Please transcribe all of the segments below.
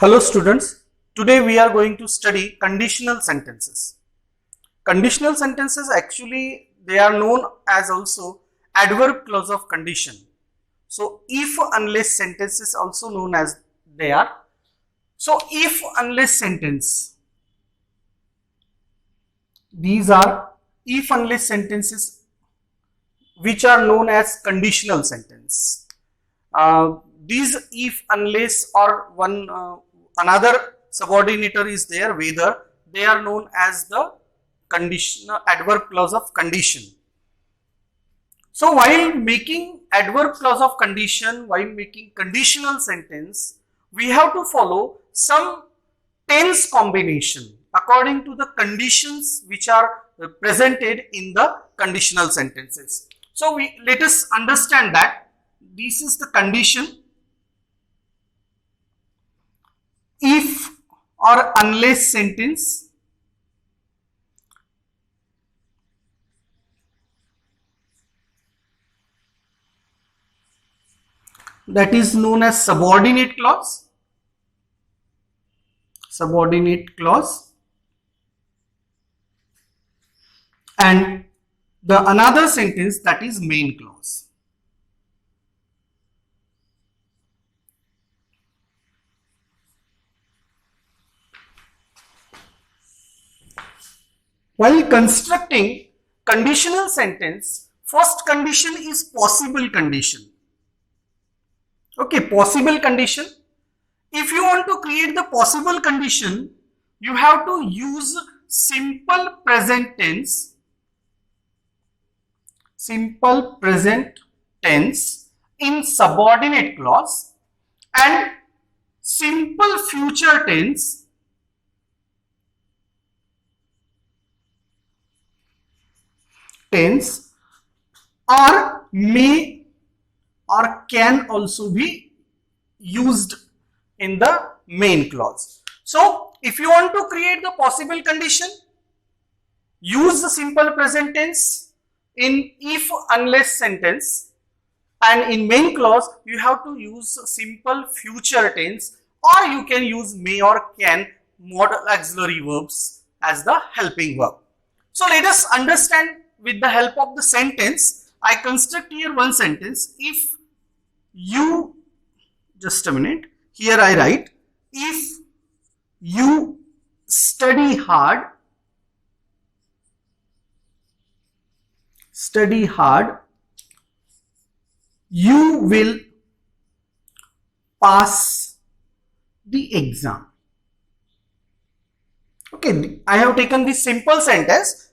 Hello students, today we are going to study conditional sentences. Conditional sentences actually they are known as also adverb clause of condition. So if unless sentences also known as they are. So if unless sentence, these are if unless sentences which are known as conditional sentence. These if unless or another subordinator is there, whether they are known as the conditional adverb clause of condition. So while making adverb clause of condition, while making conditional sentence, we have to follow some tense combination according to the conditions which are presented in the conditional sentences. So let us understand that this is the condition if or unless sentence that is known as subordinate clause. Subordinate clause, and the another sentence that is main clause. While constructing conditional sentence, first condition is possible condition. Okay, possible condition. If you want to create the possible condition, you have to use simple present tense. Simple present tense in subordinate clause and simple future tense or may or can also be used in the main clause. So if you want to create the possible condition, use the simple present tense in if unless sentence, and in main clause you have to use simple future tense, or you can use may or can modal auxiliary verbs as the helping verb. So let us understand with the help of the sentence. I construct here one sentence. If you, just a minute, here I write, if you study hard, you will pass the exam. Okay, I have taken this simple sentence.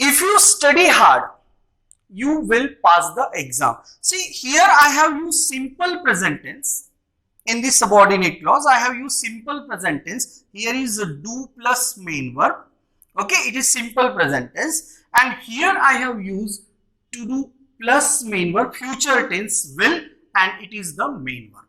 If you study hard, you will pass the exam. See, here I have used simple present tense. In the subordinate clause, I have used simple present tense. Here is a do plus main verb. Okay, it is simple present tense. And here I have used to do plus main verb, future tense, will, and it is the main verb.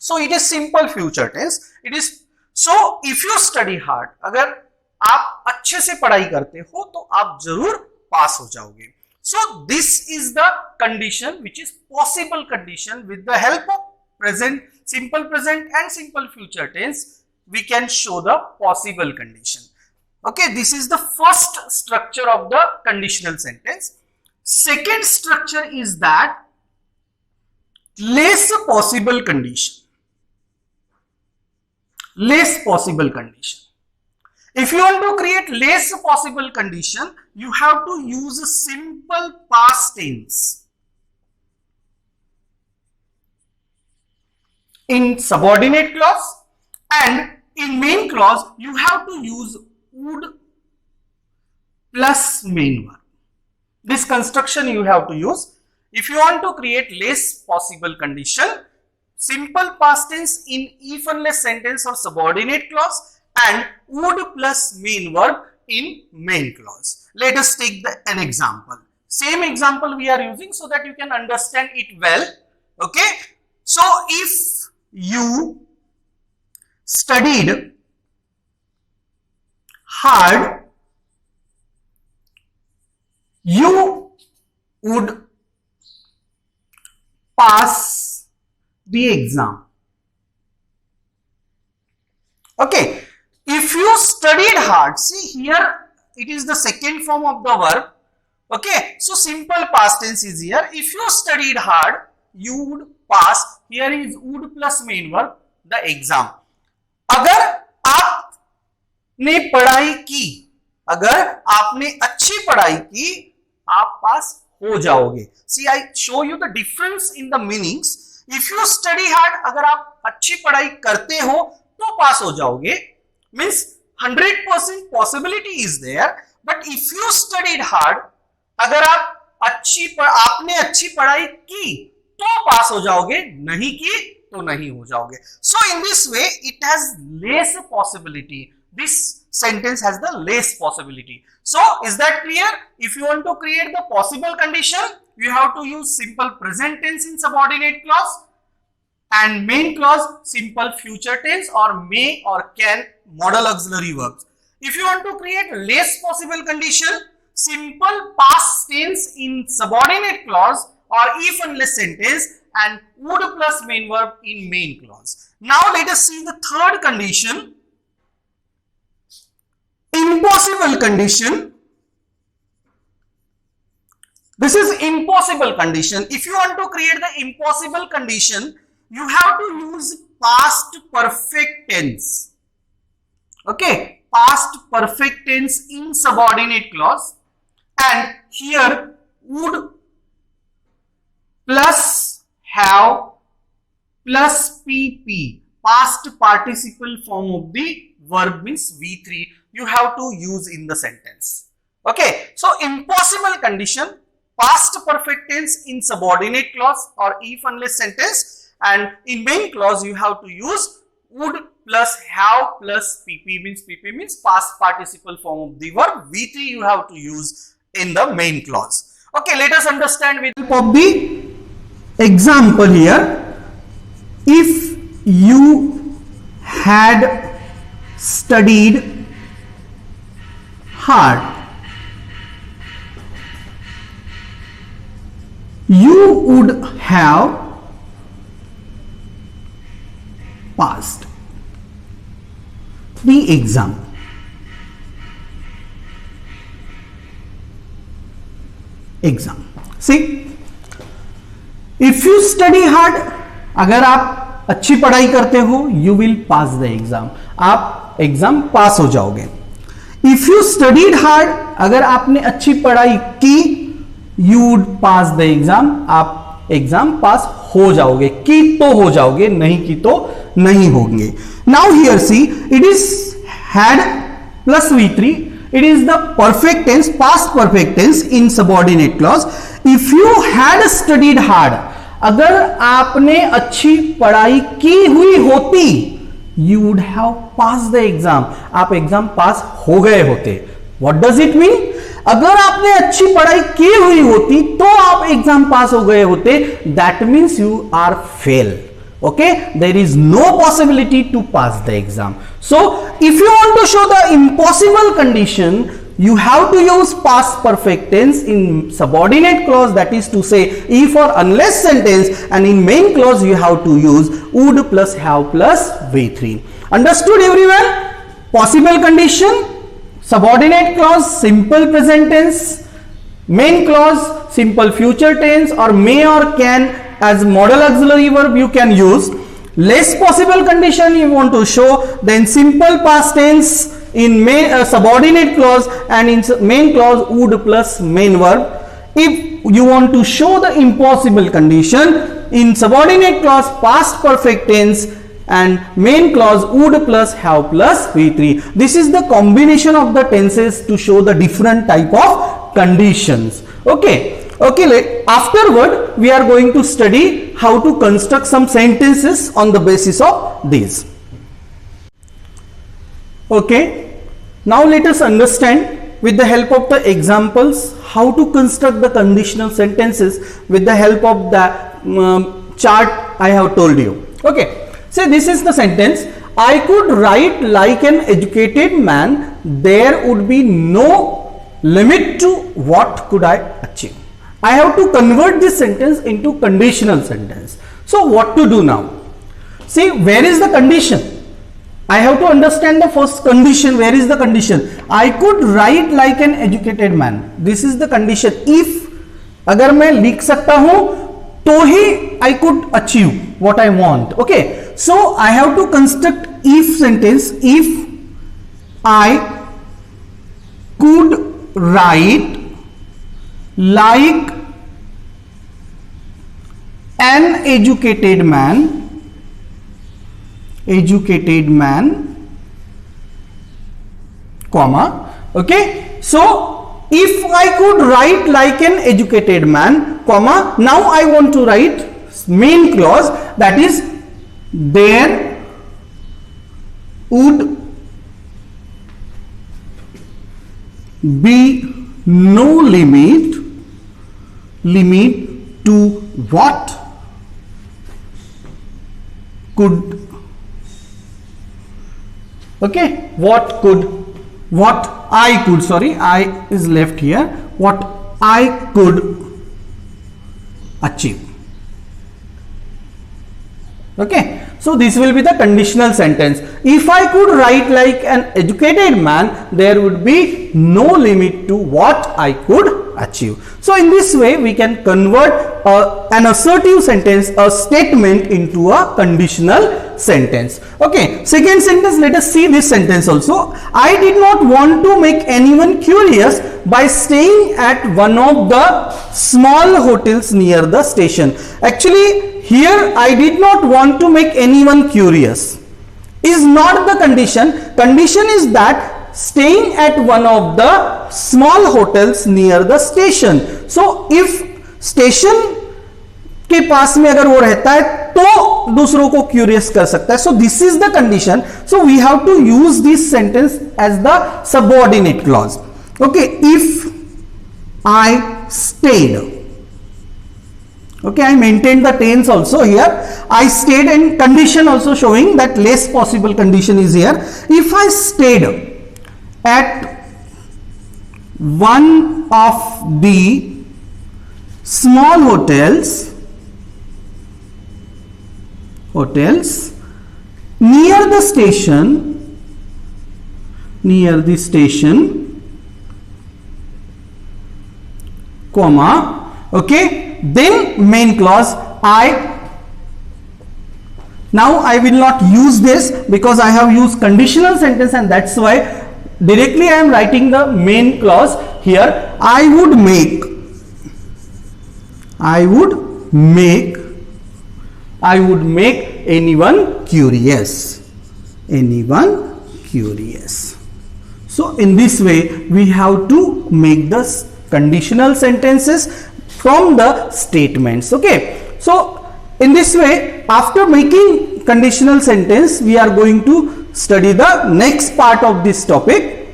So it is simple future tense. It is, so if you study hard, अगर आप अच्छे से पढ़ाई करते हो तो आप जरूर पास हो जाओगे. So this is the condition which is possible condition. With the help of present, simple present and simple future tense, we can show the possible condition. Okay, this is the first structure of the conditional sentence. Second structure is that less possible condition. Less possible condition. If you want to create less possible condition, you have to use a simple past tense. In subordinate clause and in main clause, you have to use would plus main verb. This construction you have to use. If you want to create less possible condition, simple past tense in if unless sentence or subordinate clause and would plus main verb in main clause. Let us take an example. Same example we are using so that you can understand it well. Okay. So if you studied hard, you would pass the exam. hard. See here, it is the second form of the verb. Okay, so simple past tense is here. If you studied hard, you would pass. Here is would plus main verb, the exam. अगर आपने पढ़ाई की, अगर आपने अच्छी पढ़ाई की, आप पास हो जाओगे. See, I show you the difference in the meanings. If you study hard, अगर आप अच्छी पढ़ाई करते हो तो पास हो जाओगे. Means 100% possibility is there. But if you studied hard, अगर आपने अच्छी पढ़ाई की तो पास हो जाओगे, नहीं की तो नहीं हो जाओगे. So in this way, it has less possibility. This sentence has the less possibility. So is that clear? If you want to create the possible condition, you have to use simple present tense in subordinate clause and main clause simple future tense or may or can modal auxiliary verbs. If you want to create less possible condition, simple past tense in subordinate clause or if unless sentence and would plus main verb in main clause. Now let us see the third condition. Impossible condition. This is impossible condition. If you want to create the impossible condition, you have to use past perfect tense. Okay, past perfect tense in subordinate clause, and here would plus have plus PP, past participle form of the verb means V3, you have to use in the sentence. Okay, so impossible condition, past perfect tense in subordinate clause or if unless sentence, and in main clause you have to use would plus have plus PP means past participle form of the verb. V3 you have to use in the main clause. Okay, let us understand with the help of the example here. If you had studied hard, you would have passed the exam. See, if you study hard, अगर आप अच्छी पढ़ाई करते हो, you will pass the exam. आप exam पास हो जाओगे. If you studied hard, अगर आपने अच्छी पढ़ाई की, you would pass the exam. आप एग्जाम पास हो जाओगे. की तो हो जाओगे, नहीं की तो नहीं होंगे. Now here see, it is had plus V3. It is the perfect tense, past perfect tense in subordinate clause. If you had studied hard, अगर आपने अच्छी पढ़ाई की हुई होती, you would have passed the exam. आप एग्जाम पास हो गए होते. What does it mean? अगर आपने अच्छी पढ़ाई की हुई होती तो आप एग्जाम पास हो गए होते. That means you are fail. Okay, there is no possibility to pass the exam. So if you want to show the impossible condition, you have to use past perfect tense in subordinate clause, that is to say if or unless sentence, and in main clause you have to use would plus have plus V3. Understood everyone? Possible condition, subordinate clause simple present tense, main clause simple future tense or may or can as modal auxiliary verb you can use. Less possible condition you want to show, then simple past tense in main subordinate clause and in main clause would plus main verb. If you want to show the impossible condition, in subordinate clause past perfect tense and main clause would plus have plus V3. This is the combination of the tenses to show the different type of conditions. Okay. Okay, afterward we are going to study how to construct some sentences on the basis of these. Okay, now let us understand with the help of the examples how to construct the conditional sentences with the help of the chart I have told you. Okay, so this is the sentence. I could write like an educated man. There would be no limit to what could I achieve. I have to convert this sentence into conditional sentence. So what to do now? See, where is the condition? I have to understand the first condition. Where is the condition? I could write like an educated man. This is the condition. If अगर मैं लिख सकता हूं तो ही I could achieve what I want. Okay, so I have to construct if sentence. If I could write like an educated man, comma, okay, so if I could write like an educated man, comma, now I want to write main clause, that is there would be no limit to what could, okay, what I could, sorry, I is left here, what I could achieve. Okay, so this will be the conditional sentence. If I could write like an educated man, there would be no limit to what I could achieve. So in this way we can convert an assertive sentence, a statement, into a conditional sentence. Okay, second sentence, let us see this sentence also. I did not want to make anyone curious by staying at one of the small hotels near the station. Actually here I did not want to make anyone curious is not the condition. Condition is that staying at one of the small hotels near the station. So if station के पास में अगर वो रहता है तो दूसरों को curious कर सकता है. So this is the condition. So we have to use this sentence as the subordinate clause. Okay, if I stayed, okay, I maintained the tense also here. I stayed, and condition also showing that less possible condition is here. If I stayed at one of the small hotels near the station, comma, okay, then main clause now I will not use this because I have used conditional sentence, and that's why directly I am writing the main clause here. I would make anyone curious. So in this way we have to make the conditional sentences from the statements. Okay, so in this way, after making conditional sentence, we are going to study the next part of this topic.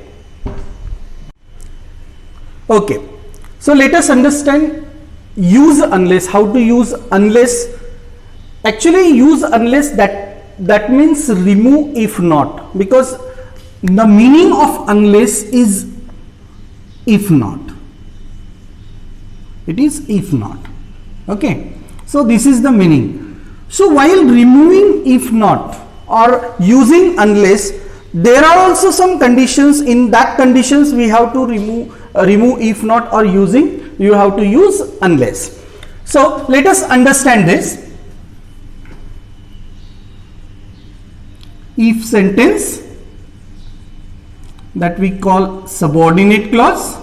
Okay, so let us understand use unless. How to use unless? Actually use unless, that means remove if not, because the meaning of unless is if not. It is if not. Okay, so this is the meaning. So while removing if not or using unless, there are also some conditions. In that conditions we have to remove if not, or using you have to use unless. So let us understand this. If sentence, that we call subordinate clause,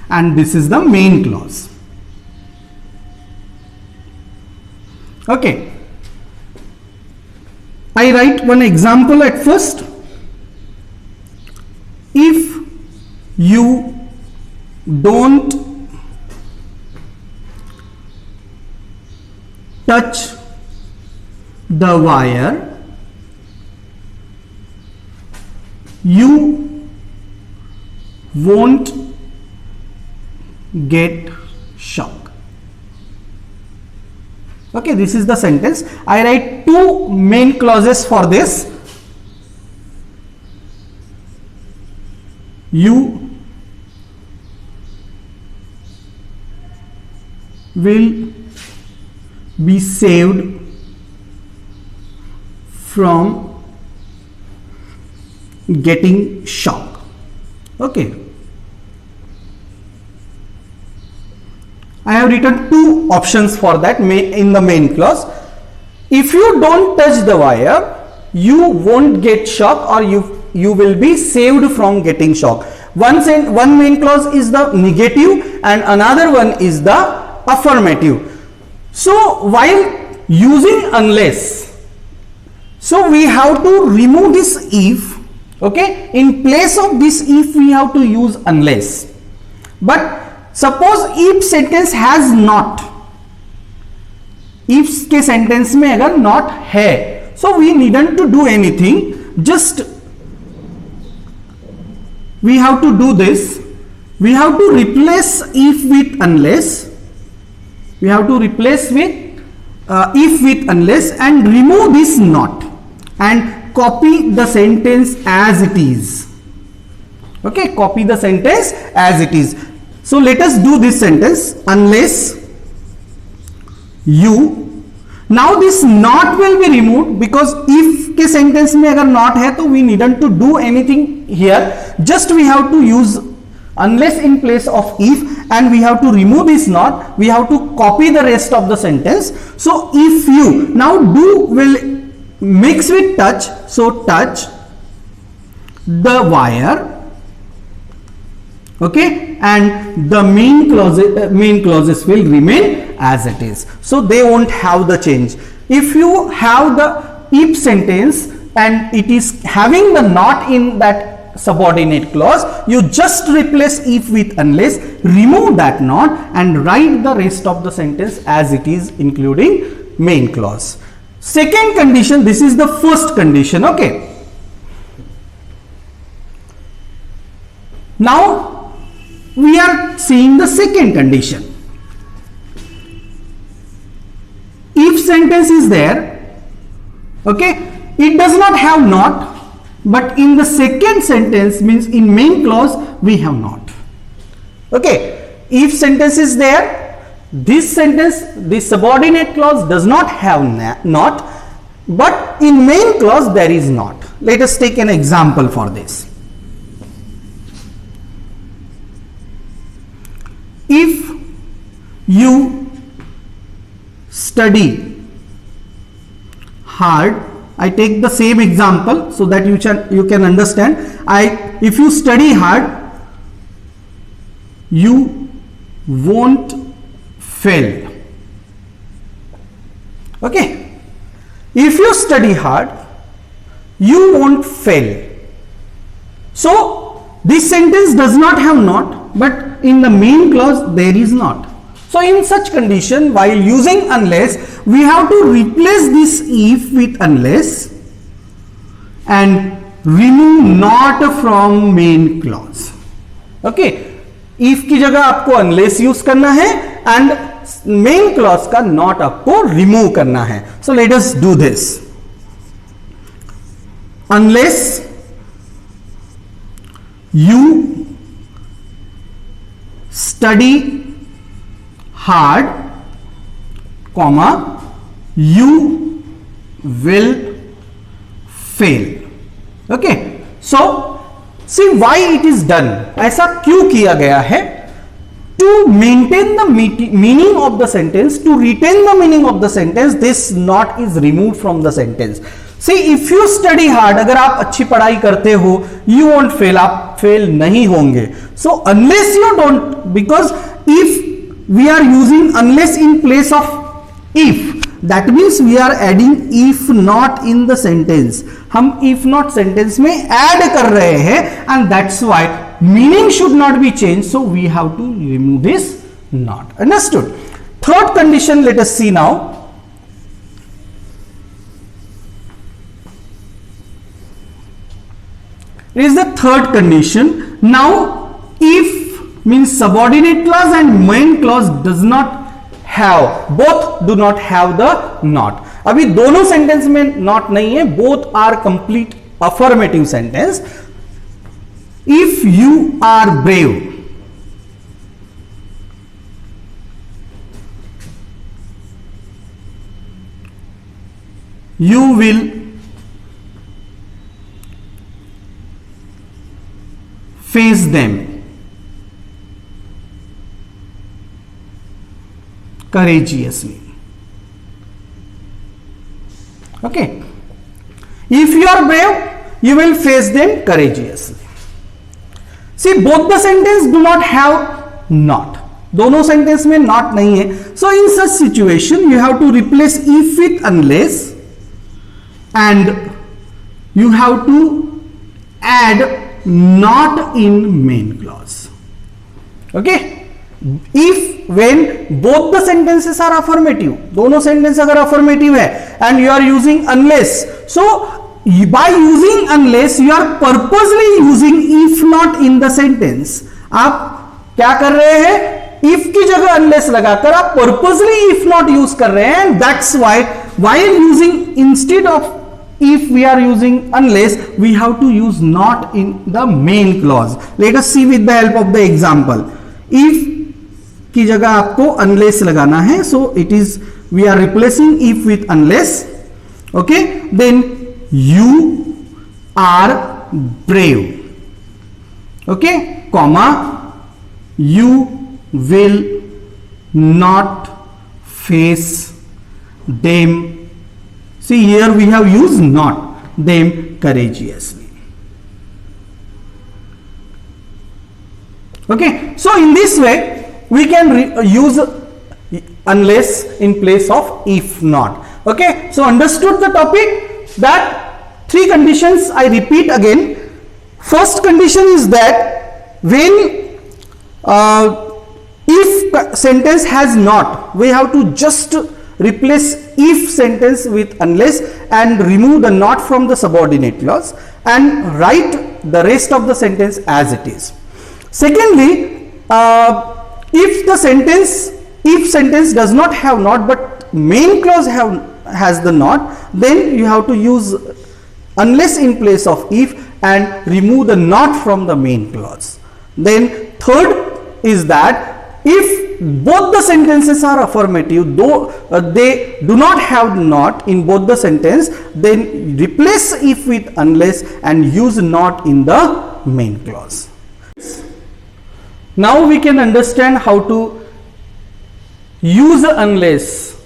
and this is the main clause. Okay, I write one example at first. If you don't touch the wire, you won't get shock. Okay, this is the sentence. I write two main clauses for this. You will be saved from getting shock. Okay, I have written two options for that in the main clause. If you don't touch the wire, you won't get shock, or you will be saved from getting shock. One main clause is the negative and another one is the affirmative. So while using unless, so we have to remove this if. Okay, in place of this if we have to use unless. But suppose if sentence has not, if के sentence में अगर not है, so we needn't to do anything, just we have to do this. We have to replace if with unless. We have to replace with if with unless and remove this not and copy the sentence as it is. Okay, copy the sentence as it is. So let us do this sentence. Unless you, now this not will be removed because if के sentence में अगर not है तो we needn't to do anything here. Just we have to use unless in place of if and we have to remove this not. We have to copy the rest of the sentence. So if you, now do will mix with touch. So touch the wire. Okay, and the main clauses will remain as it is. So they won't have the change. If you have the if sentence and it is having the not in that subordinate clause, you just replace if with unless, remove that not and write the rest of the sentence as it is, including main clause. Second condition, this is the first condition. Okay, now we are seeing the second condition. If sentence is there, okay, it does not have not, but in the second sentence, means in main clause we have not. Okay, if sentence is there, this sentence, the subordinate clause does not have not, but in main clause there is not. Let us take an example for this. If you study hard, I take the same example so that you can understand. If you study hard, you won't fail. Okay, if you study hard, you won't fail. So this sentence does not have not, but in the main clause there is not. So in such condition, while using unless, we have to replace this if with unless and remove not from main clause. Okay, if की जगह आपको unless use करना है and main clause का not आपको remove करना है. So let us do this. Unless you study hard, comma, you will fail. Okay, so see why it is done. ऐसा क्यों किया गया है? To maintain the meaning of the sentence, to retain the meaning of the sentence, this not is removed from the sentence. See, if you study hard, अगर आप अच्छी पढ़ाई करते हो, you won't fail, आप fail नहीं होंगे. So unless you don't, because if we are using unless in place of if, that means we are adding if not in the sentence. हम if not sentence में add कर रहे हैं and that's why meaning should not be changed. So we have to remove this not. Understood? Third condition, let us see now. It is the third condition. Now if means subordinate clause and main clause does not have, both do not have the not. अभी दोनों sentence में not नहीं है, both are complete affirmative sentence. If you are brave, you will face them courageously. Okay, if you are brave, you will face them courageously. See, both the sentence do not have not, दोनों sentence में not नहीं है. So in such situation you have to replace if with unless and you have to add not in main clause. Okay, if when both the sentences are affirmative, दोनों sentence अगर affirmative है and you are using unless, so by using unless you are purposely using if not in the sentence. आप क्या कर रहे हैं, if की जगह unless लगाकर आप purposely if not use कर रहे हैं, and that's why while using instead of if we are using unless we have to use not in the main clause. Let us see with the help of the example. if की जगह आपको unless लगाना है, so it is we are replacing if with unless. Okay, then you are brave. Okay, comma, you will not face them. See, here we have used not, them courageously. Okay, so in this way we can use unless in place of if not. Okay, so understood the topic, that three conditions I repeat again. First condition is that when if sentence has not, we have to just replace if sentence with unless and remove the not from the subordinate clause and write the rest of the sentence as it is. Secondly, if the sentence does not have not but main clause has the not, then you have to use unless in place of if and remove the not from the main clause. Then third is that if both the sentences are affirmative, though they do not have not in both the sentence, then replace if with unless and use not in the main clause. Now we can understand how to use unless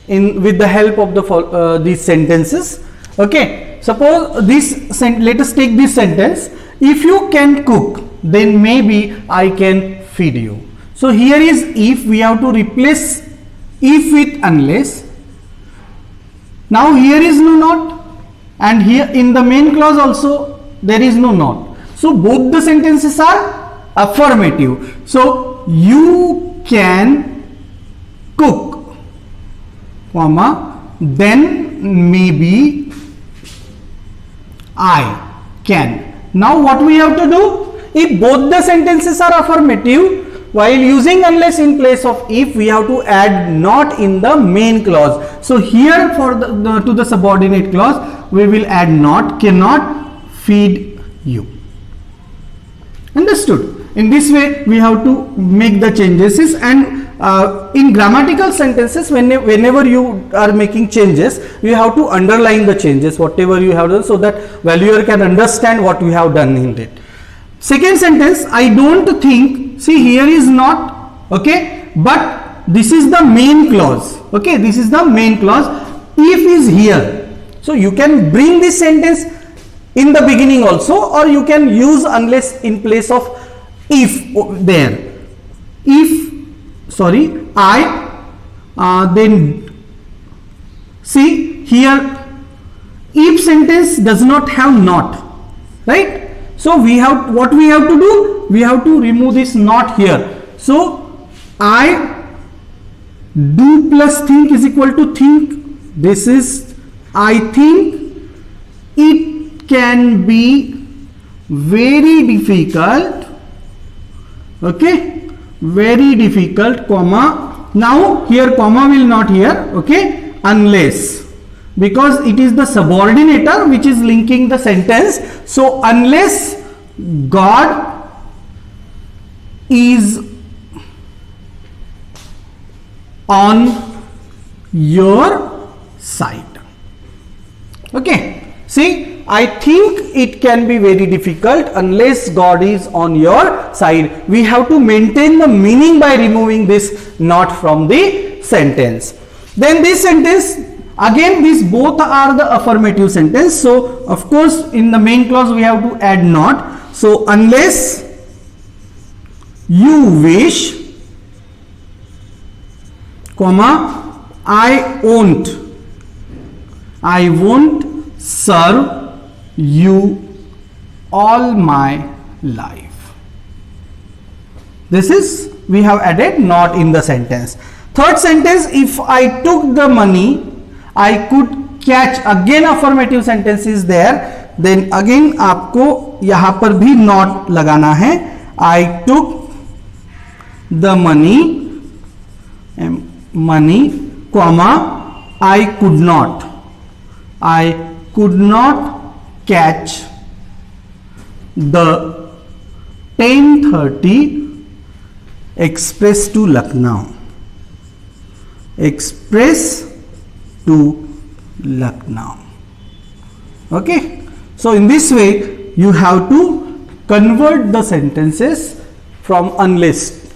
in with the help of the these sentences. Okay, suppose this let us take this sentence, if you can cook then maybe I can feed you. So here is if, we have to replace if with unless. Now here is no not and here in the main clause also there is no not, so both the sentences are affirmative. So you can cook, comma, then maybe I can. Now what we have to do, if both the sentences are affirmative, while using unless in place of if, we have to add not in the main clause. So here for to the subordinate clause we will add not, cannot feed you. Understood? In this way we have to make the changes, and in grammatical sentences whenever you are making changes you have to underline the changes whatever you have done, so that valuer can understand what you have done in it. Second sentence, I don't think, see here is not, okay, but this is the main clause. Okay, this is the main clause. If is here, so you can bring this sentence in the beginning also, or you can use unless in place of if there. If, sorry, I, then see here if sentence does not have not, right? So we have, what we have to do, we have to remove this not here. So I do plus think is equal to think. This is I think it can be very difficult, okay, very difficult, comma, now here comma will not here, okay, unless, because it is the subordinator which is linking the sentence. So unless God is on your side. Okay, see, I think it can be very difficult unless God is on your side. We have to maintain the meaning by removing this not from the sentence. Then this sentence, again these both are the affirmative sentence, so of course in the main clause we have to add not. So unless you wish, comma, I won't serve you all my life. This is, we have added not in the sentence. Third sentence, if I took the money I could catch, again affirmative sentence is there, then again आपको यहां पर भी not लगाना है. I took the money, comma, I could not catch the 10:30 express to Lucknow. Okay, so in this way you have to convert the sentences from unless,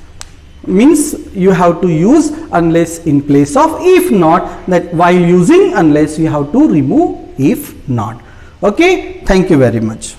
means you have to use unless in place of if not, that while using unless you have to remove if not. Okay, thank you very much.